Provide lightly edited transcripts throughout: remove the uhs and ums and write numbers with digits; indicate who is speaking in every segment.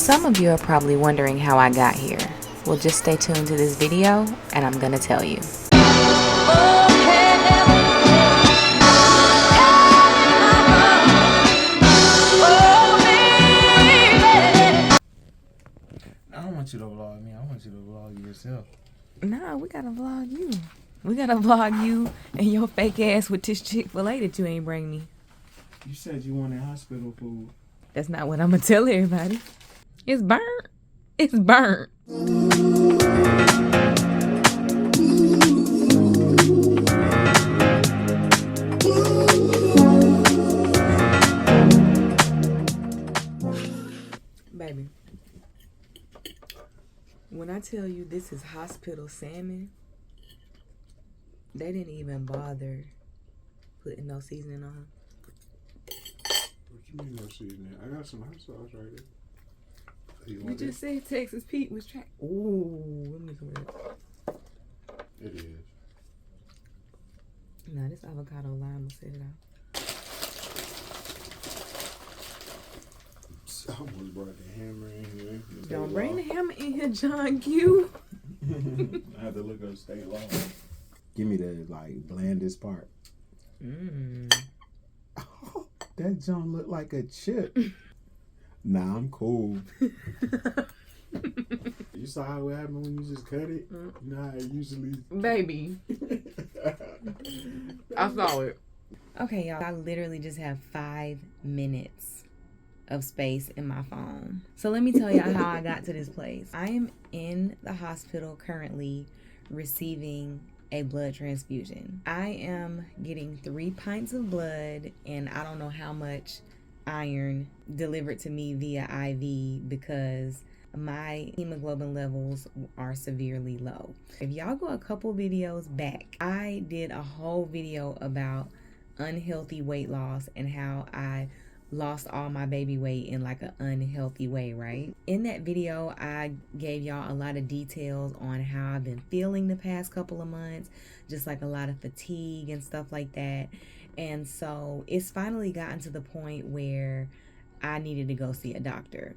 Speaker 1: Some of you are probably wondering how I got here. Well, just stay tuned to this video and I'm gonna tell you.
Speaker 2: I don't want you to vlog me. I want you to vlog yourself.
Speaker 1: Nah, we gotta vlog you. We gotta vlog you and your fake ass with this Chick-fil-A that you ain't bring me.
Speaker 2: You said you wanted hospital food.
Speaker 1: That's not what I'm gonna tell everybody. It's burnt. It's burnt. Baby, when I tell you this is hospital salmon, they didn't even bother putting no seasoning on.
Speaker 2: What you mean no seasoning? I got some hot sauce right there.
Speaker 1: You just said Texas Pete was trying. Ooh, let me come here.
Speaker 2: It is.
Speaker 1: Nah, this avocado lime will set it out.
Speaker 2: I almost brought the hammer in here.
Speaker 1: Don't bring the hammer in here, John Q.
Speaker 2: I had to look up state law. Give me the blandest part. Oh, that John looked like a chip. Nah, I'm cool. You saw how it happened when you just cut it? You know how it usually...
Speaker 1: Baby. I saw it. Okay, y'all. I literally just have 5 minutes of space in my phone. So let me tell y'all how I got to this place. I am in the hospital currently receiving a blood transfusion. I am getting 3 pints of blood and I don't know how much iron delivered to me via IV because my hemoglobin levels are severely low. If y'all go a couple videos back, I did a whole video about unhealthy weight loss and how I lost all my baby weight in like an unhealthy way, right? In that video, I gave y'all a lot of details on how I've been feeling the past couple of months, just like a lot of fatigue and stuff like that. And so it's finally gotten to the point where I needed to go see a doctor.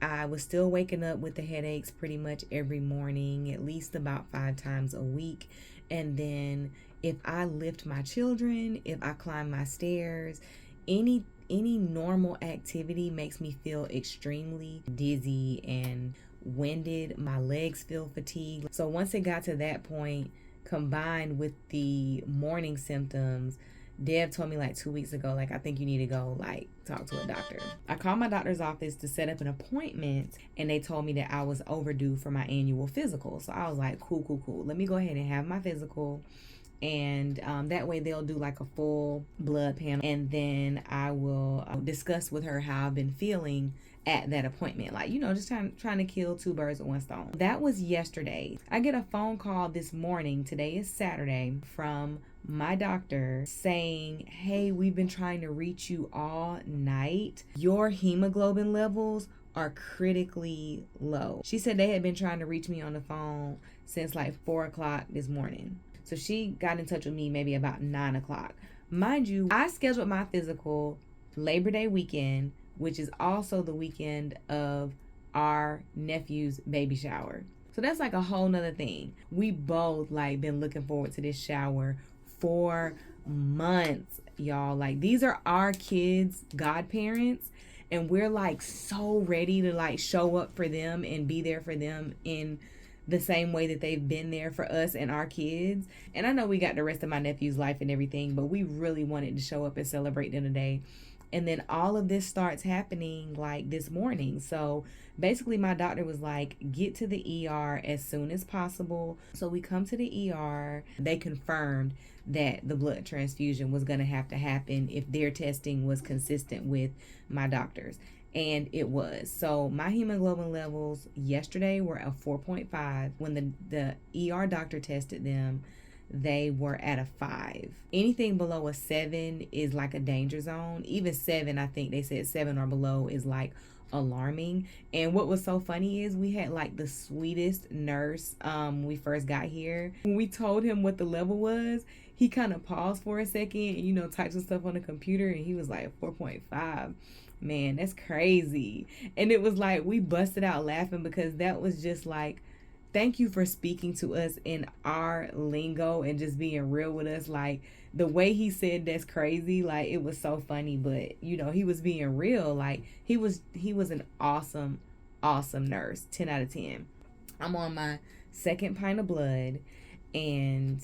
Speaker 1: I was still waking up with the headaches pretty much every morning, at least about 5 times a week. And then if I lift my children, if I climb my stairs, any normal activity makes me feel extremely dizzy and winded. My legs feel fatigued. So once it got to that point, combined with the morning symptoms, Dev told me like 2 weeks ago, like, I think you need to go talk to a doctor. I called my doctor's office to set up an appointment and they told me that I was overdue for my annual physical. So I was like, cool. Let me go ahead and have my physical. And that way they'll do like a full blood panel and then I will discuss with her how I've been feeling at that appointment, just trying to kill 2 birds with 1 stone. That was yesterday. I get a phone call this morning, today is Saturday, from my doctor saying, hey, we've been trying to reach you all night. Your hemoglobin levels are critically low. She said they had been trying to reach me on the phone since like 4 o'clock this morning. So she got in touch with me maybe about 9 o'clock. Mind you, I scheduled my physical Labor Day weekend, which is also the weekend of our nephew's baby shower. So that's like a whole nother thing. We both been looking forward to this shower for months, y'all. These are our kids' godparents, and we're so ready to show up for them and be there for them in the same way that they've been there for us and our kids. And I know we got the rest of my nephew's life and everything, but we really wanted to show up and celebrate them today. And then all of this starts happening this morning. So basically my doctor was like, get to the ER as soon as possible. So we come to the ER. They confirmed that the blood transfusion was going to have to happen if their testing was consistent with my doctor's. And it was. So my hemoglobin levels yesterday were a 4.5. When the ER doctor tested them, they were at a 5. Anything below a 7 is like a danger zone. Even 7, I think they said 7 or below is alarming. And what was so funny is we had the sweetest nurse when we first got here. When we told him what the level was, he kind of paused for a second and, you know, typed some stuff on the computer, and he was like, 4.5. Man, that's crazy. And it was like, we busted out laughing because that was just like, thank you for speaking to us in our lingo and just being real with us. Like, the way he said that's crazy, like, it was so funny, but, you know, he was being real. Like, he was an awesome nurse. 10 out of 10. I'm on my second pint of blood, and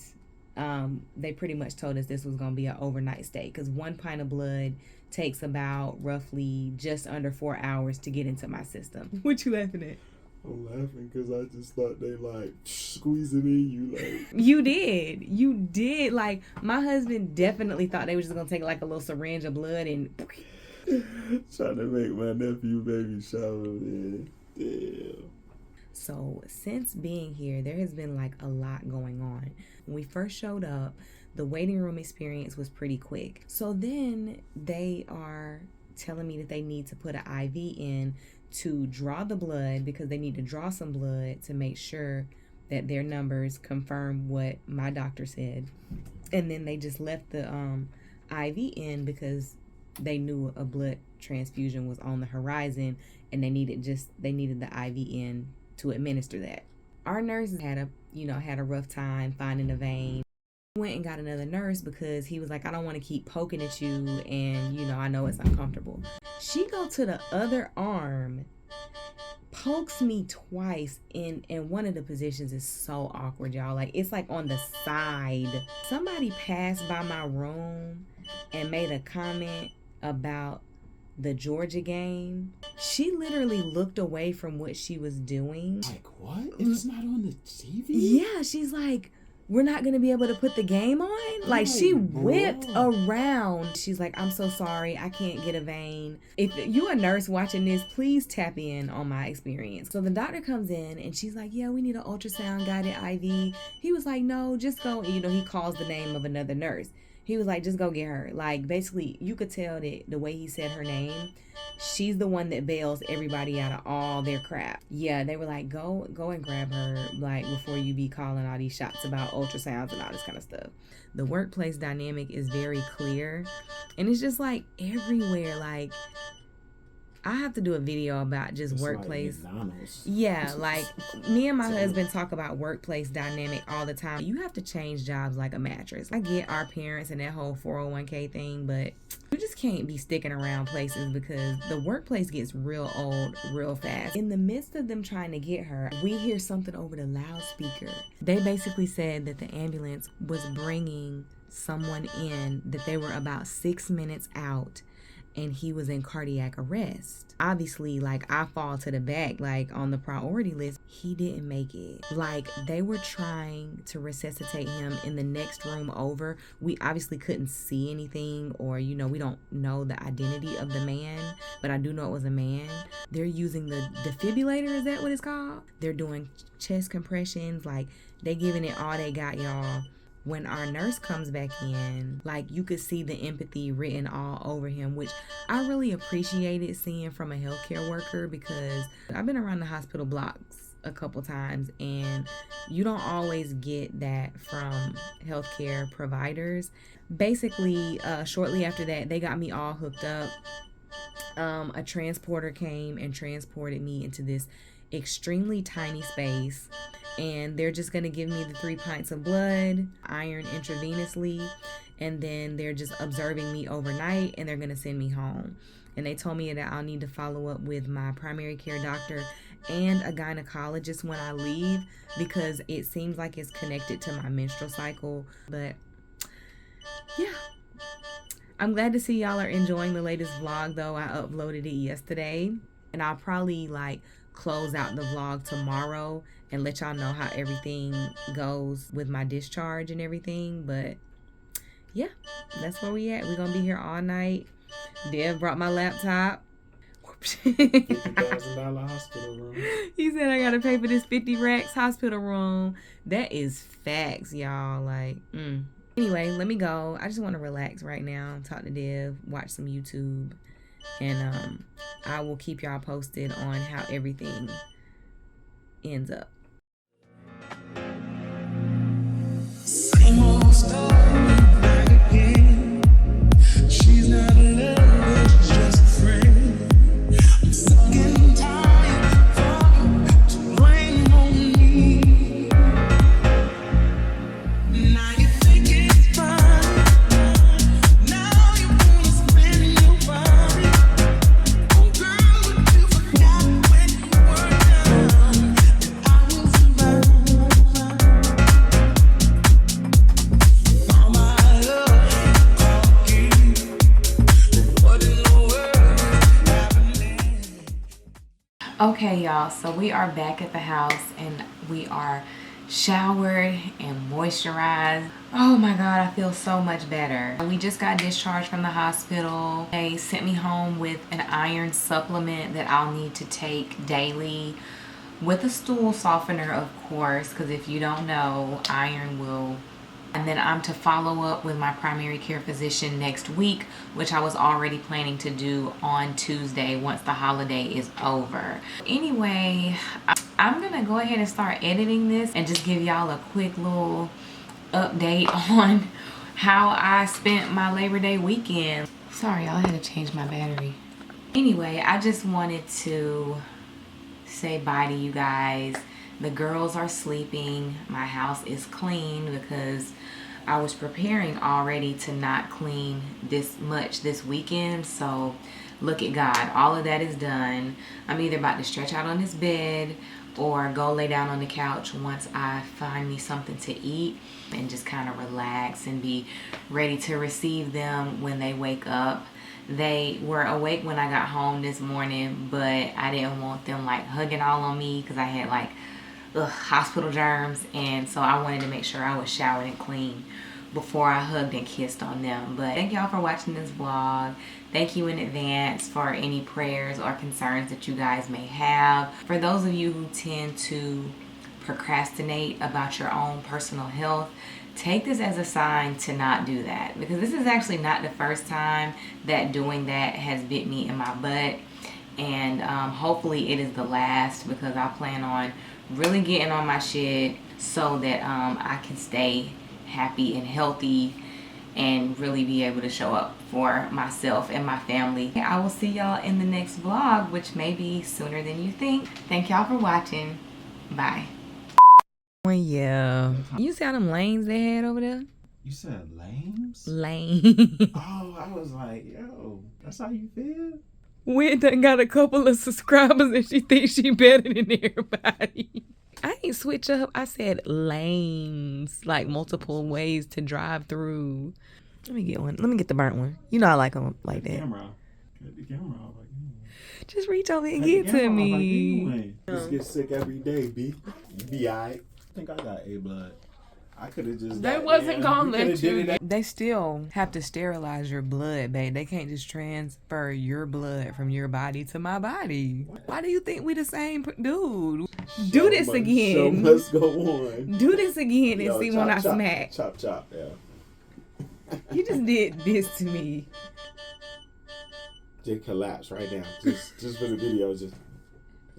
Speaker 1: they pretty much told us this was going to be an overnight stay, because 1 pint of blood takes about roughly just under 4 hours to get into my system. What you laughing at?
Speaker 2: I'm laughing because I just thought they like squeeze it in you like.
Speaker 1: You did. Like, my husband definitely thought they were just gonna take like a little syringe of blood and
Speaker 2: trying to make my nephew baby shower, man. Damn.
Speaker 1: So since being here, there has been like a lot going on. When we first showed up, the waiting room experience was pretty quick. So then they are telling me that they need to put an IV in to draw the blood, because they need to draw some blood to make sure that their numbers confirm what my doctor said. And then they just left the IV in because they knew a blood transfusion was on the horizon, and they needed the IV in to administer that. Our nurse had a rough time finding a vein. Went and got another nurse because he was like, I don't want to keep poking at you, and you know, I know it's uncomfortable. She go to the other arm, pokes me twice, and one of the positions is so awkward, y'all. Like, it's like on the side. Somebody passed by my room and made a comment about the Georgia game. She literally looked away from what she was doing.
Speaker 2: Like, what? It's not on the TV?
Speaker 1: Yeah, she's like, we're not gonna be able to put the game on? Like, she whipped around. She's like, I'm so sorry, I can't get a vein. If you a nurse watching this, please tap in on my experience. So the doctor comes in and she's like, yeah, we need an ultrasound guided IV. He was like, no, just go. You know, he calls the name of another nurse. He was like, just go get her. Like, basically, you could tell that the way he said her name, she's the one that bails everybody out of all their crap. Yeah, they were like, go and grab her, like, before you be calling all these shots about ultrasounds and all this kind of stuff. The workplace dynamic is very clear, and it's just like everywhere. Like, I have to do a video about just it's workplace.
Speaker 2: Like McDonald's.
Speaker 1: Yeah, like, me and my husband talk about workplace dynamic all the time. You have to change jobs like a mattress. I get our parents and that whole 401k thing, but you just can't be sticking around places because the workplace gets real old real fast. In the midst of them trying to get her, we hear something over the loudspeaker. They basically said that the ambulance was bringing someone in, that they were about 6 minutes out, and he was in cardiac arrest. Obviously, like, I fall to the back, like, on the priority list. He didn't make it. Like, they were trying to resuscitate him in the next room over. We obviously couldn't see anything, or, you know, we don't know the identity of the man, but I do know it was a man. They're using the defibrillator, is that what it's called? They're doing chest compressions, like, they giving it all they got, y'all. When our nurse comes back in, like, you could see the empathy written all over him, which I really appreciated seeing from a healthcare worker, because I've been around the hospital blocks a couple times, and you don't always get that from healthcare providers. Basically, shortly after that, they got me all hooked up. A transporter came and transported me into this extremely tiny space, and they're just going to give me the 3 pints of blood, iron intravenously, and then they're just observing me overnight, and they're going to send me home. And they told me that I'll need to follow up with my primary care doctor and a gynecologist when I leave, because it seems like it's connected to my menstrual cycle. But yeah, I'm glad to see y'all are enjoying the latest vlog, though. I uploaded it yesterday, and I'll probably like close out the vlog tomorrow and let y'all know how everything goes with my discharge and everything. But yeah, that's where we at. We're gonna be here all night. Dev brought my laptop.
Speaker 2: $50,000 hospital room.
Speaker 1: He said I gotta pay for this 50 racks hospital room. That is facts, y'all. Like, Anyway, let me go. I just want to relax right now, talk to Dev, watch some YouTube, and I will keep y'all posted on how everything ends up. Same old story. Okay, y'all, so we are back at the house and we are showered and moisturized. Oh my God, I feel so much better. We just got discharged from the hospital. They sent me home with an iron supplement that I'll need to take daily with a stool softener, of course, because if you don't know, iron will. And then I'm to follow up with my primary care physician next week, which I was already planning to do on Tuesday once the holiday is over. Anyway, I'm gonna go ahead and start editing this and just give y'all a quick little update on how I spent my Labor Day weekend. Sorry, y'all, I had to change my battery. Anyway, I just wanted to say bye to you guys. The girls are sleeping. My house is clean because I was preparing already to not clean this much this weekend. So look at God, all of that is done. I'm either about to stretch out on this bed or go lay down on the couch once I find me something to eat and just kind of relax and be ready to receive them when they wake up. They were awake when I got home this morning, but I didn't want them like hugging all on me because I had like hospital germs, and so I wanted to make sure I was showered and clean before I hugged and kissed on them. But thank y'all for watching this vlog. Thank you in advance for any prayers or concerns that you guys may have. For those of you who tend to procrastinate about your own personal health, take this as a sign to not do that, because this is actually not the first time that doing that has bit me in my butt, and hopefully it is the last, because I plan on really getting on my shit so that I can stay happy and healthy and really be able to show up for myself and my family. I will see y'all in the next vlog, which may be sooner than you think. Thank y'all for watching. Bye. Well, yeah. You see how them lanes they had over there?
Speaker 2: You said lames?
Speaker 1: Lane.
Speaker 2: Oh, I was like, yo, that's how you feel?
Speaker 1: Whitney got a couple of subscribers and she thinks she better than everybody. I ain't switch up. I said lanes, like multiple ways to drive through. Let me get one. Let me get the burnt one. You know I like them like that.
Speaker 2: Get the camera off.
Speaker 1: Just reach over and get to me.
Speaker 2: Just get sick every day, B. You be alright. I think I got A blood. I could have just.
Speaker 1: They wasn't gonna let you. They still have to sterilize your blood, babe. They can't just transfer your blood from your body to my body. Why do you think we the same dude? Do this again.
Speaker 2: Show must go on.
Speaker 1: Do this again and see when I smack.
Speaker 2: Chop, yeah.
Speaker 1: You just did this to me.
Speaker 2: Just collapse right now. Just for the video. Just.